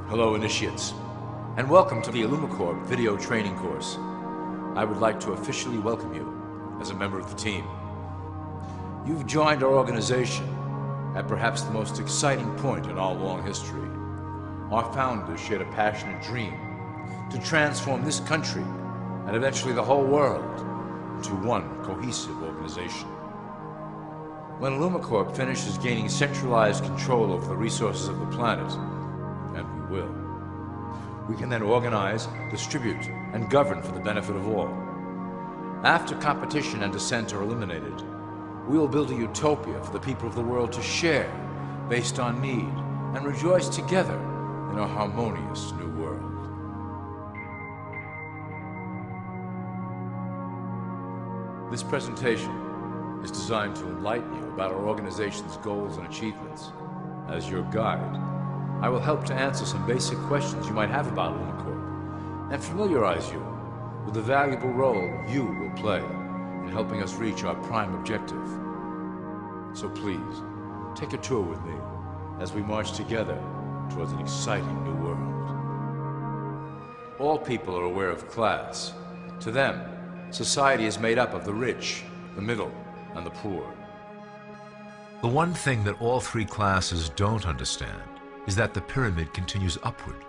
Hello, initiates, and welcome to the Illumicorp video training course. I would like to officially welcome you as a member of the team. You've joined our organization at perhaps the most exciting point in our long history. Our founders shared a passionate dream to transform this country and eventually the whole world into one cohesive organization. When Illumicorp finishes gaining centralized control over the resources of the planet, and we will, we can then organize, distribute, and govern for the benefit of all. After competition and dissent are eliminated, we will build a utopia for the people of the world to share based on need and rejoice together in a harmonious new world. This presentation is designed to enlighten you about our organization's goals and achievements. As your guide, I will help to answer some basic questions you might have about Illumicorp and familiarize you with the valuable role you will play in helping us reach our prime objective. So please, take a tour with me as we march together towards an exciting new world. All people are aware of class. To them, society is made up of the rich, the middle, and the poor. The one thing that all three classes don't understand is that the pyramid continues upward.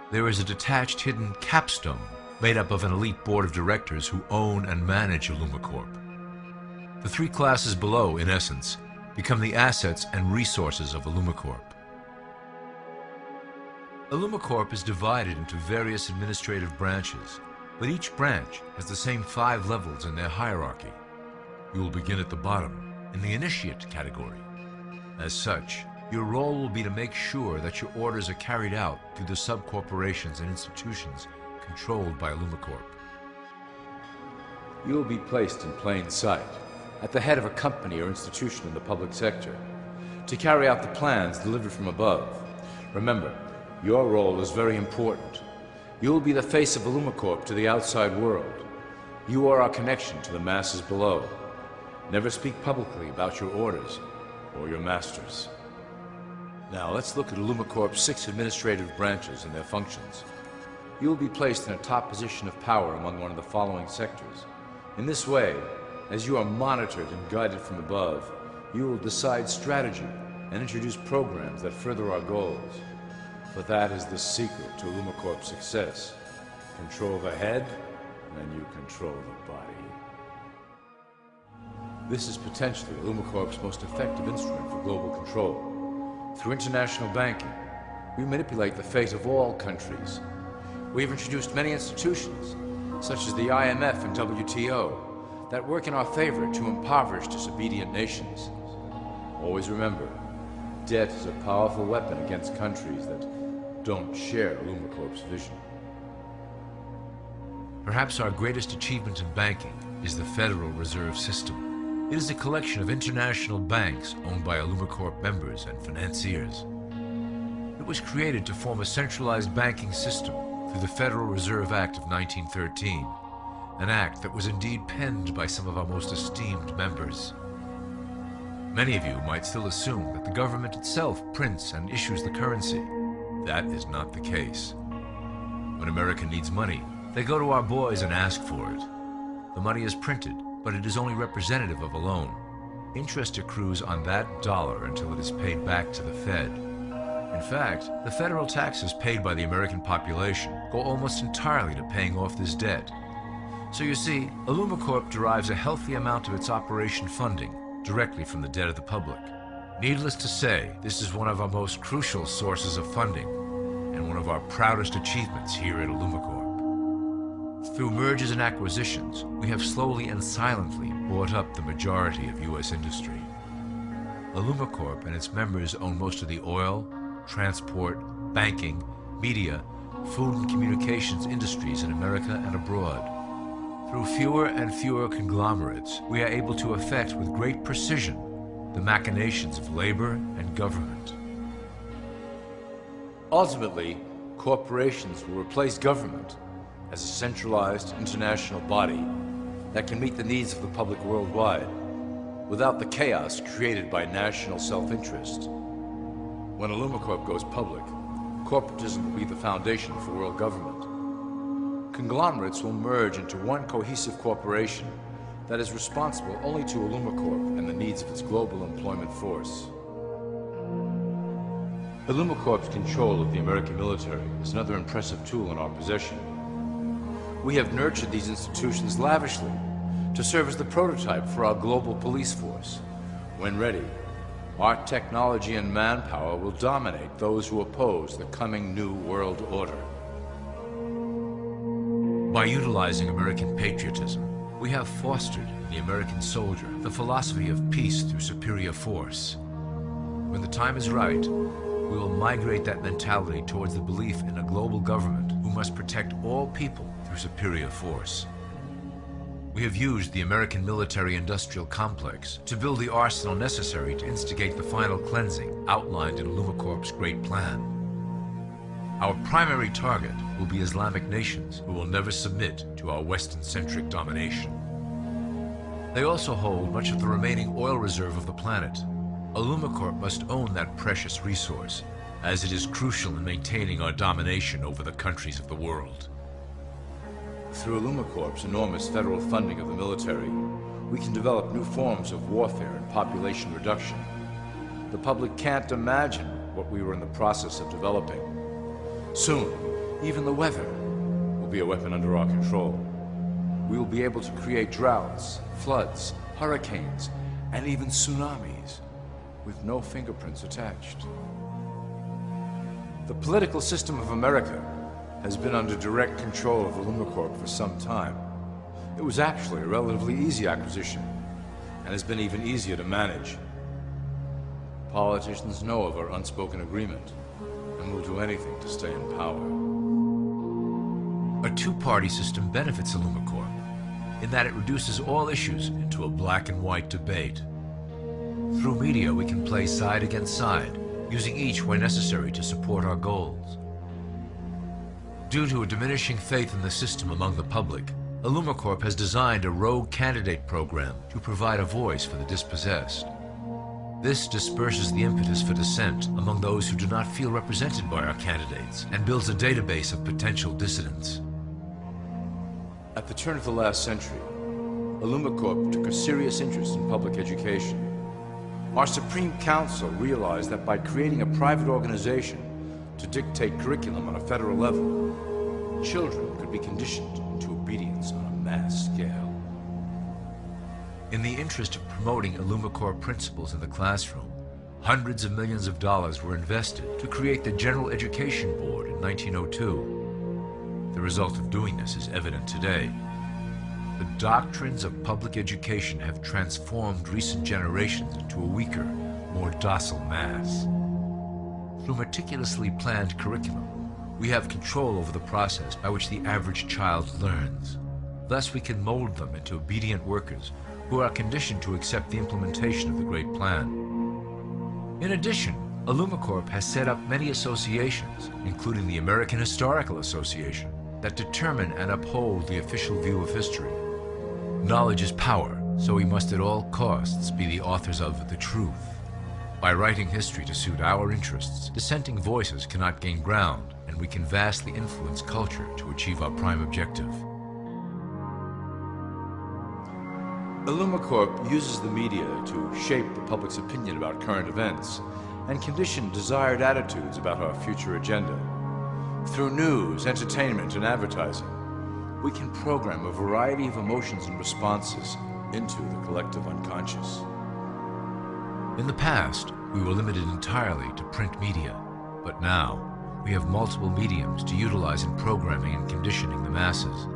There is a detached hidden capstone made up of an elite board of directors who own and manage Illumicorp. The three classes below, in essence, become the assets and resources of Illumicorp. Illumicorp is divided into various administrative branches, but each branch has the same 5 levels in their hierarchy. You will begin at the bottom, in the initiate category. As such, your role will be to make sure that your orders are carried out through the sub-corporations and institutions controlled by Illumicorp. You will be placed in plain sight, at the head of a company or institution in the public sector, to carry out the plans delivered from above. Remember, your role is very important. You will be the face of Illumicorp to the outside world. You are our connection to the masses below. Never speak publicly about your orders or your masters. Now let's look at Illumicorp's 6 administrative branches and their functions. You will be placed in a top position of power among one of the following sectors. In this way, as you are monitored and guided from above, you will decide strategy and introduce programs that further our goals. For that is the secret to Illumicorp's success. Control the head, and you control the body. This is potentially Illumicorp's most effective instrument for global control. Through international banking, we manipulate the fate of all countries. We have introduced many institutions, such as the IMF and WTO, that work in our favor to impoverish disobedient nations. Always remember, debt is a powerful weapon against countries that don't share Illumicorp's vision. Perhaps our greatest achievement in banking is the Federal Reserve System. It is a collection of international banks owned by Illumicorp members and financiers. It was created to form a centralized banking system through the Federal Reserve Act of 1913, an act that was indeed penned by some of our most esteemed members. Many of you might still assume that the government itself prints and issues the currency. That is not the case. When America needs money, they go to our boys and ask for it. The money is printed, but it is only representative of a loan. Interest accrues on that dollar until it is paid back to the Fed. In fact, the federal taxes paid by the American population go almost entirely to paying off this debt. So you see, Illumicorp derives a healthy amount of its operation funding directly from the debt of the public. Needless to say, this is one of our most crucial sources of funding and one of our proudest achievements here at Illumicorp. Through mergers and acquisitions, we have slowly and silently bought up the majority of U.S. industry. Illumicorp and its members own most of the oil, transport, banking, media, food and communications industries in America and abroad. Through fewer and fewer conglomerates, we are able to effect with great precision the machinations of labor and government. Ultimately, corporations will replace government as a centralized international body that can meet the needs of the public worldwide without the chaos created by national self-interest. When Illumicorp goes public, Corporatism will be the foundation for world government. Conglomerates will merge into one cohesive corporation that is responsible only to Illumicorp and the needs of its global employment force. Illumicorp's control of the American military is another impressive tool in our possession. We have nurtured these institutions lavishly to serve as the prototype for our global police force. When ready, our technology and manpower will dominate those who oppose the coming new world order. By utilizing American patriotism, we have fostered in the American soldier the philosophy of peace through superior force. When the time is right, we will migrate that mentality towards the belief in a global government who must protect all people through superior force. We have used the American military-industrial complex to build the arsenal necessary to instigate the final cleansing outlined in Illumicorp's Great Plan. Our primary target will be Islamic nations who will never submit to our Western-centric domination. They also hold much of the remaining oil reserve of the planet. Illumicorp must own that precious resource, as it is crucial in maintaining our domination over the countries of the world. Through Illumicorp's enormous federal funding of the military, we can develop new forms of warfare and population reduction. The public can't imagine what we were in the process of developing. Soon, even the weather will be a weapon under our control. We will be able to create droughts, floods, hurricanes, and even tsunamis with no fingerprints attached. The political system of America has been under direct control of Illumicorp for some time. It was actually a relatively easy acquisition, and has been even easier to manage. Politicians know of our unspoken agreement, and will do anything to stay in power. A two-party system benefits Illumicorp, in that it reduces all issues into a black and white debate. Through media, we can play side against side, using each where necessary to support our goals. Due to a diminishing faith in the system among the public, Illumicorp has designed a rogue candidate program to provide a voice for the dispossessed. This disperses the impetus for dissent among those who do not feel represented by our candidates and builds a database of potential dissidents. At the turn of the last century, Illumicorp took a serious interest in public education. Our Supreme Council realized that by creating a private organization to dictate curriculum on a federal level, children could be conditioned into obedience on a mass scale. In the interest of promoting Illumicorp principles in the classroom, hundreds of millions of dollars were invested to create the General Education Board in 1902. The result of doing this is evident today. The doctrines of public education have transformed recent generations into a weaker, more docile mass. Through meticulously planned curriculum, we have control over the process by which the average child learns. Thus, we can mold them into obedient workers who are conditioned to accept the implementation of the Great Plan. In addition, Illumicorp has set up many associations, including the American Historical Association, that determine and uphold the official view of history. Knowledge is power, so we must at all costs be the authors of the truth. By writing history to suit our interests, dissenting voices cannot gain ground, and we can vastly influence culture to achieve our prime objective. Illumicorp uses the media to shape the public's opinion about current events and condition desired attitudes about our future agenda. Through news, entertainment, and advertising, we can program a variety of emotions and responses into the collective unconscious. In the past, we were limited entirely to print media, but now we have multiple mediums to utilize in programming and conditioning the masses.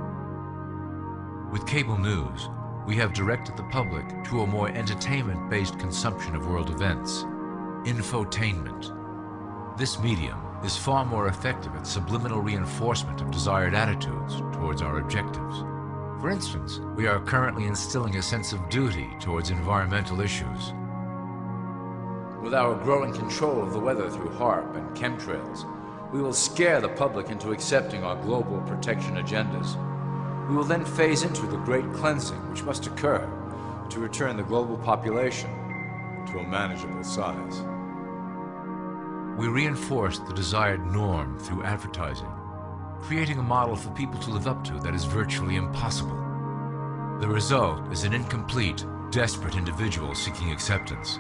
With cable news, we have directed the public to a more entertainment-based consumption of world events, infotainment. This medium is far more effective at subliminal reinforcement of desired attitudes towards our objectives. For instance, we are currently instilling a sense of duty towards environmental issues. With our growing control of the weather through HARP and chemtrails, we will scare the public into accepting our global protection agendas. We will then phase into the great cleansing which must occur to return the global population to a manageable size. We reinforce the desired norm through advertising, creating a model for people to live up to that is virtually impossible. The result is an incomplete, desperate individual seeking acceptance.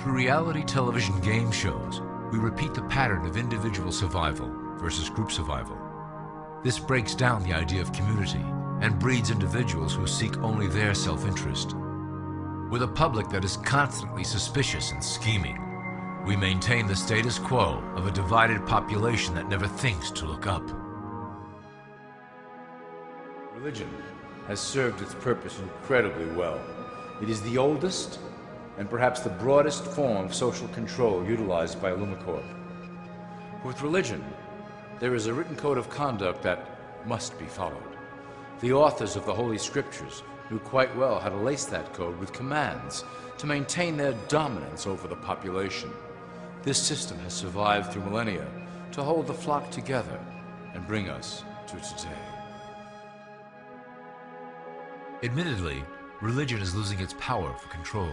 Through reality television game shows, we repeat the pattern of individual survival versus group survival. This breaks down the idea of community and breeds individuals who seek only their self-interest. With a public that is constantly suspicious and scheming, we maintain the status quo of a divided population that never thinks to look up. Religion has served its purpose incredibly well. It is the oldest and perhaps the broadest form of social control utilized by Illumicorp. With religion, there is a written code of conduct that must be followed. The authors of the Holy Scriptures knew quite well how to lace that code with commands to maintain their dominance over the population. This system has survived through millennia to hold the flock together and bring us to today. Admittedly, religion is losing its power for control.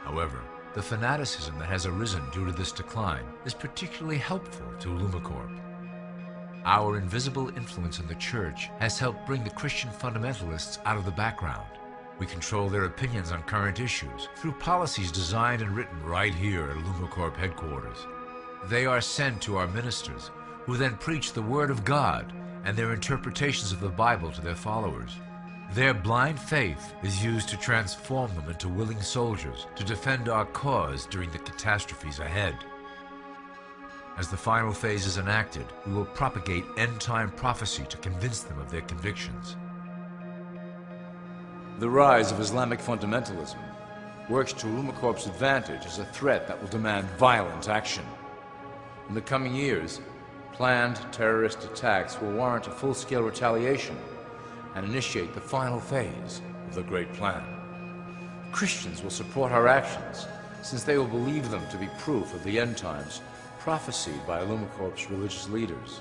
However, the fanaticism that has arisen due to this decline is particularly helpful to Illumicorp. Our invisible influence in the Church has helped bring the Christian fundamentalists out of the background. We control their opinions on current issues through policies designed and written right here at Illumicorp headquarters. They are sent to our ministers, who then preach the Word of God and their interpretations of the Bible to their followers. Their blind faith is used to transform them into willing soldiers to defend our cause during the catastrophes ahead. As the final phase is enacted, we will propagate end-time prophecy to convince them of their convictions. The rise of Islamic fundamentalism works to Illumicorp's advantage as a threat that will demand violent action. In the coming years, planned terrorist attacks will warrant a full-scale retaliation and initiate the final phase of the Great Plan. Christians will support our actions, since they will believe them to be proof of the end times prophesied by Illumicorp's religious leaders.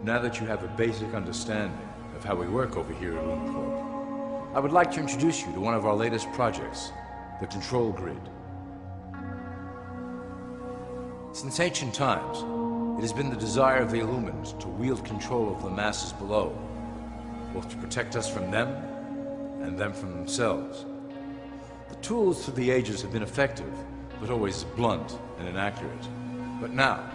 Now that you have a basic understanding of how we work over here at Illumicorp, I would like to introduce you to one of our latest projects, the Control Grid. Since ancient times, it has been the desire of the Illumins to wield control of the masses below, both to protect us from them and them from themselves. The tools through the ages have been effective, but always blunt and inaccurate. But now,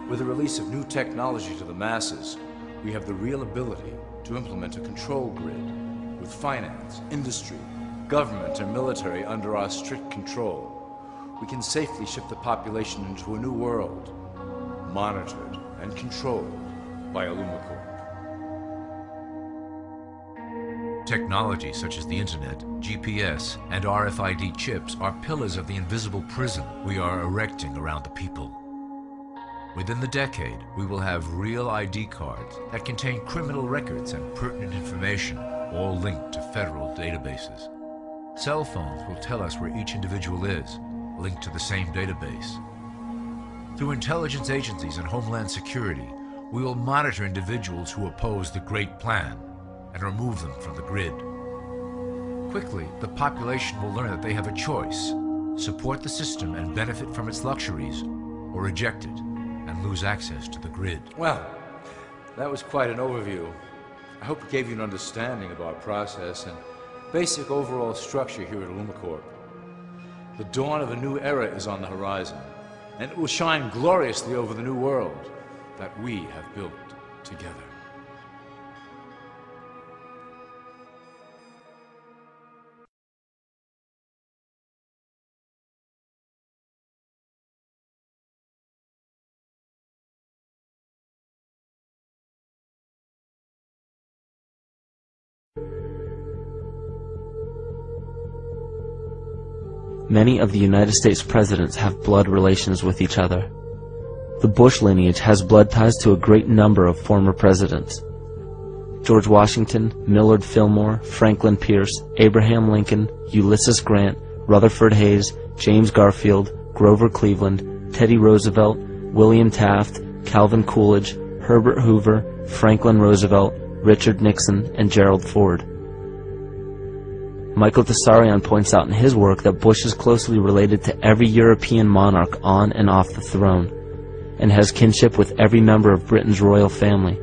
with the release of new technology to the masses, we have the real ability to implement a control grid with finance, industry, government, and military under our strict control. We can safely shift the population into a new world, monitored and controlled by Illumicorp. Technology such as the Internet, GPS, and RFID chips are pillars of the invisible prison we are erecting around the people. Within the decade, we will have real ID cards that contain criminal records and pertinent information, all linked to federal databases. Cell phones will tell us where each individual is, linked to the same database. Through intelligence agencies and Homeland Security, we will monitor individuals who oppose the Great Plan and remove them from the grid. Quickly, the population will learn that they have a choice: support the system and benefit from its luxuries, or reject it and lose access to the grid. Well, that was quite an overview. I hope it gave you an understanding of our process and basic overall structure here at Illumicorp. The dawn of a new era is on the horizon, and it will shine gloriously over the new world that we have built together. Many of the United States presidents have blood relations with each other. The Bush lineage has blood ties to a great number of former presidents. George Washington, Millard Fillmore, Franklin Pierce, Abraham Lincoln, Ulysses Grant, Rutherford Hayes, James Garfield, Grover Cleveland, Teddy Roosevelt, William Taft, Calvin Coolidge, Herbert Hoover, Franklin Roosevelt, Richard Nixon, and Gerald Ford. Michael Tessarion points out in his work that Bush is closely related to every European monarch on and off the throne, and has kinship with every member of Britain's royal family.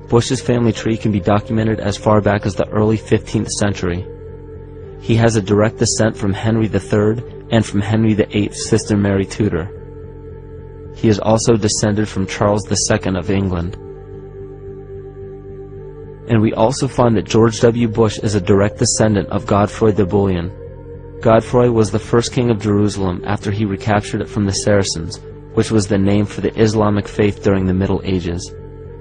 Bush's family tree can be documented as far back as the early 15th century. He has a direct descent from Henry III and from Henry VIII's sister Mary Tudor. He is also descended from Charles II of England. And we also find that George W. Bush is a direct descendant of Godfrey the Bullion. Godfrey was the first king of Jerusalem after he recaptured it from the Saracens, which was the name for the Islamic faith during the Middle Ages.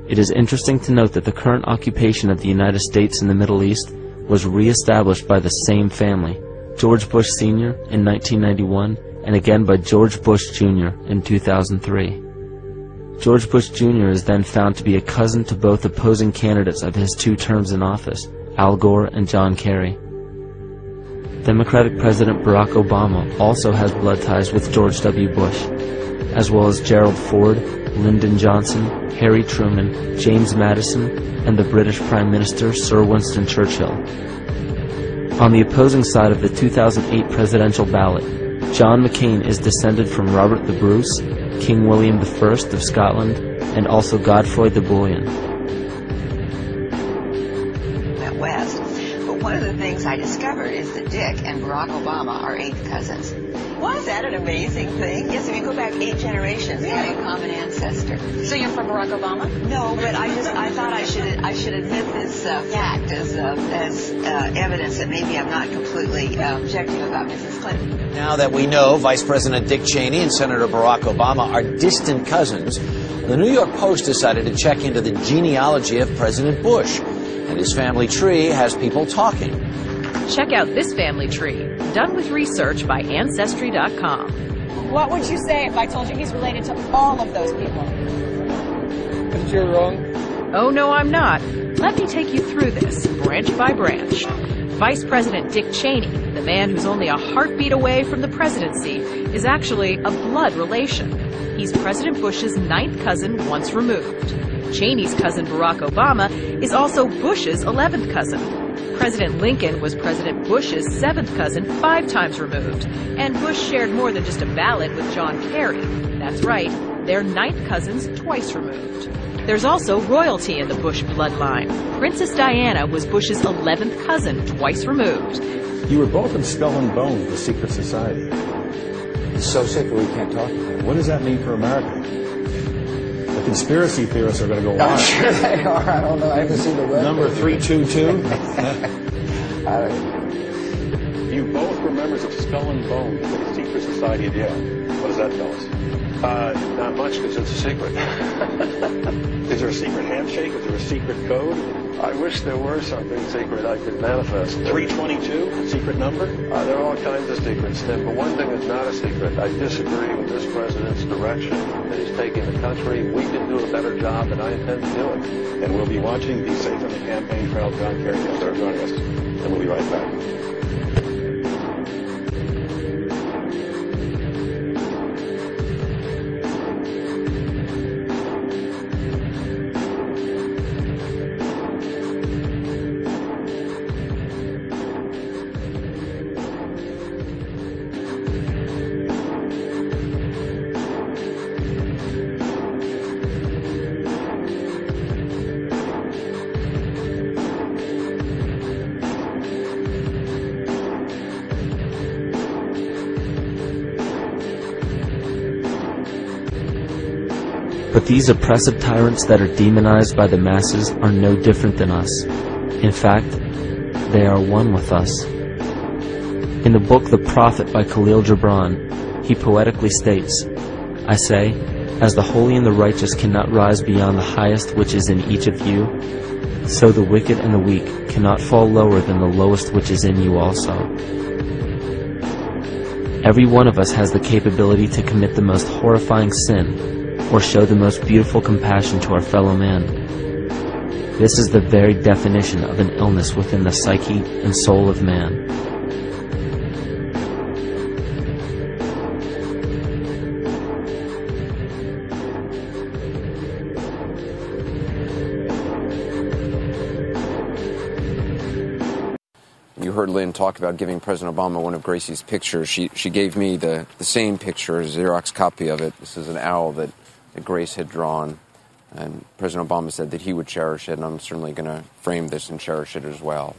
It is interesting to note that the current occupation of the United States in the Middle East was re-established by the same family, George Bush Sr. in 1991, and again by George Bush Jr. in 2003. George Bush Jr. is then found to be a cousin to both opposing candidates of his 2 terms in office, Al Gore and John Kerry. Democratic President Barack Obama also has blood ties with George W. Bush, as well as Gerald Ford, Lyndon Johnson, Harry Truman, James Madison, and the British Prime Minister Sir Winston Churchill. On the opposing side of the 2008 presidential ballot, John McCain is descended from Robert the Bruce, King William I of Scotland, and also Godfrey the Bullion. At West, but one of the things I discovered is that Dick and Barack Obama are 8th cousins. Was that an amazing thing? Yes, if you go back 8 generations, we have a common ancestor. So you're from Barack Obama? No, but I thought I should admit this fact as evidence that maybe I'm not completely objective about Mrs. Clinton. Now that we know Vice President Dick Cheney and Senator Barack Obama are distant cousins, the New York Post decided to check into the genealogy of President Bush, and his family tree has people talking. Check out this family tree, done with research by Ancestry.com. What would you say if I told you he's related to all of those people? But you're wrong. Oh, no, I'm not. Let me take you through this, branch by branch. Vice President Dick Cheney, the man who's only a heartbeat away from the presidency, is actually a blood relation. He's President Bush's 9th cousin once removed. Cheney's cousin Barack Obama is also Bush's 11th cousin. President Lincoln was President Bush's 7th cousin 5 times removed, and Bush shared more than just a ballot with John Kerry. That's right, they're 9th cousins twice removed. There's also royalty in the Bush bloodline. Princess Diana was Bush's 11th cousin twice removed. You were both in Skull and Bones, the secret society. He's so sick that we can't talk to him. What does that mean for America? The conspiracy theorists are going to go I'm on. sure they are. I don't know. I haven't seen the web. Number 322. You both were members of Skull and Bones, the secret society of Yale. What does that tell us? Not much, because it's a secret. Is there a secret handshake? Is there a secret code? I wish there were something secret I could manifest. 322, secret number? There are all kinds of secrets, Tim, but one thing is not a secret. I disagree with this president's direction that he's taking the country. We can do a better job, and I intend to do it. And we'll be watching Be Safe on the campaign trail. John Kerry will start joining us. And we'll be right back. But these oppressive tyrants that are demonized by the masses are no different than us. In fact, they are one with us. In the book The Prophet by Khalil Gibran, he poetically states, I say, as the holy and the righteous cannot rise beyond the highest which is in each of you, so the wicked and the weak cannot fall lower than the lowest which is in you also. Every one of us has the capability to commit the most horrifying sin, or show the most beautiful compassion to our fellow man. This is the very definition of an illness within the psyche and soul of man. You heard Lynn talk about giving President Obama one of Gracie's pictures. She gave me the same picture, a Xerox copy of it. This is an owl that Grace had drawn. And President Obama said that he would cherish it, and I'm certainly going to frame this and cherish it as well.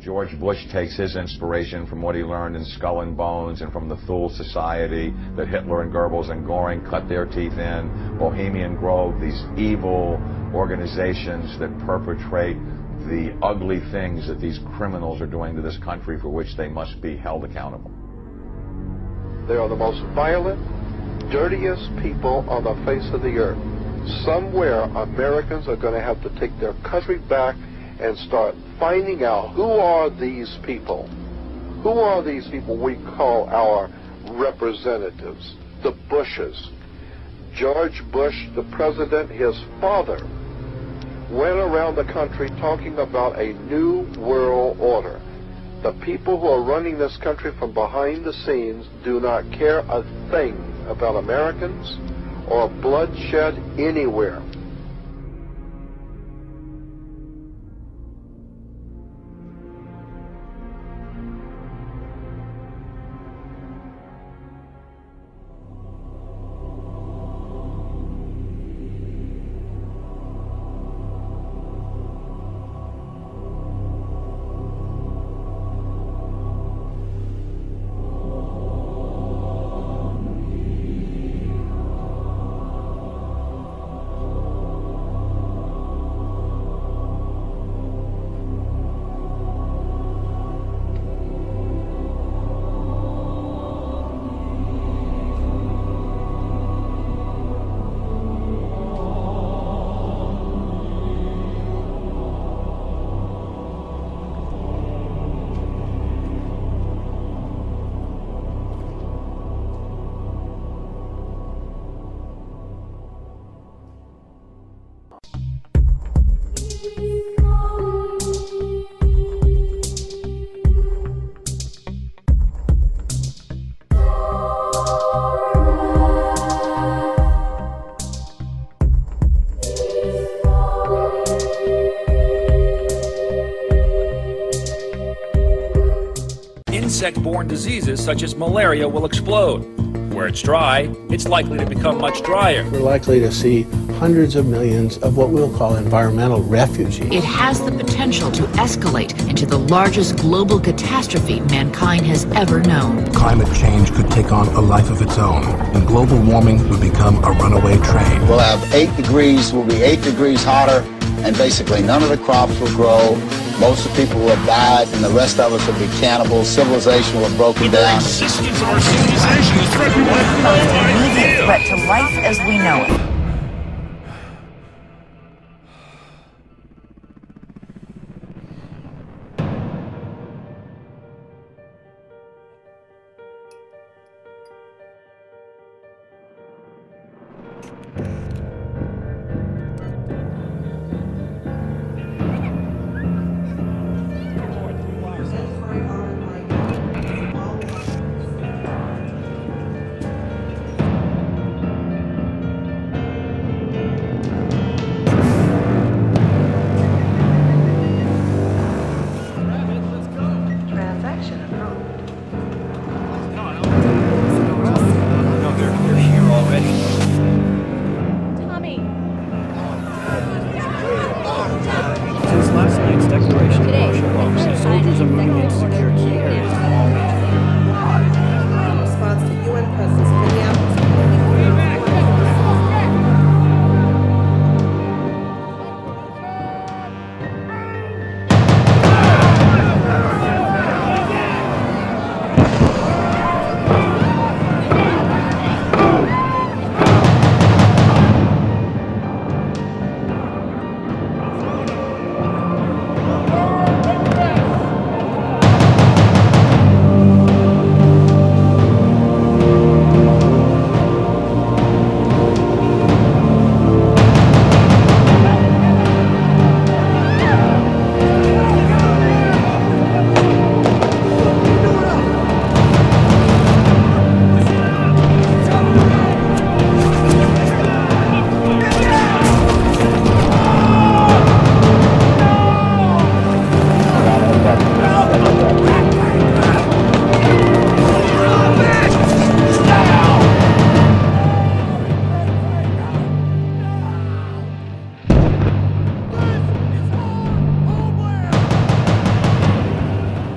George Bush takes his inspiration from what he learned in Skull and Bones and from the Thule Society that Hitler and Goebbels and Goring cut their teeth in, Bohemian Grove, these evil organizations that perpetrate the ugly things that these criminals are doing to this country for which they must be held accountable. They are the most violent, dirtiest people on the face of the earth. Somewhere Americans are going to have to take their country back and start finding out who are these people. Who are these people we call our representatives, the Bushes. George Bush, the president, his father, went around the country talking about a new world order. The people who are running this country from behind the scenes do not care a thing about Americans or bloodshed anywhere. Insect-borne diseases such as malaria will explode. Where it's dry, it's likely to become much drier. We're likely to see hundreds of millions of what we'll call environmental refugees. It has the potential to escalate into the largest global catastrophe mankind has ever known. Climate change could take on a life of its own, and global warming would become a runaway train. We'll have 8 degrees, we'll be 8 degrees hotter, and basically none of the crops will grow. Most of the people will have died, and the rest of us will be cannibals. Civilization will have broken down. The existence of our civilization is threatened by an immediate threat to life as we know it.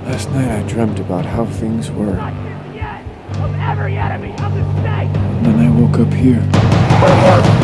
Last night I dreamt about how things were. Of every enemy of the state! And then I woke up here.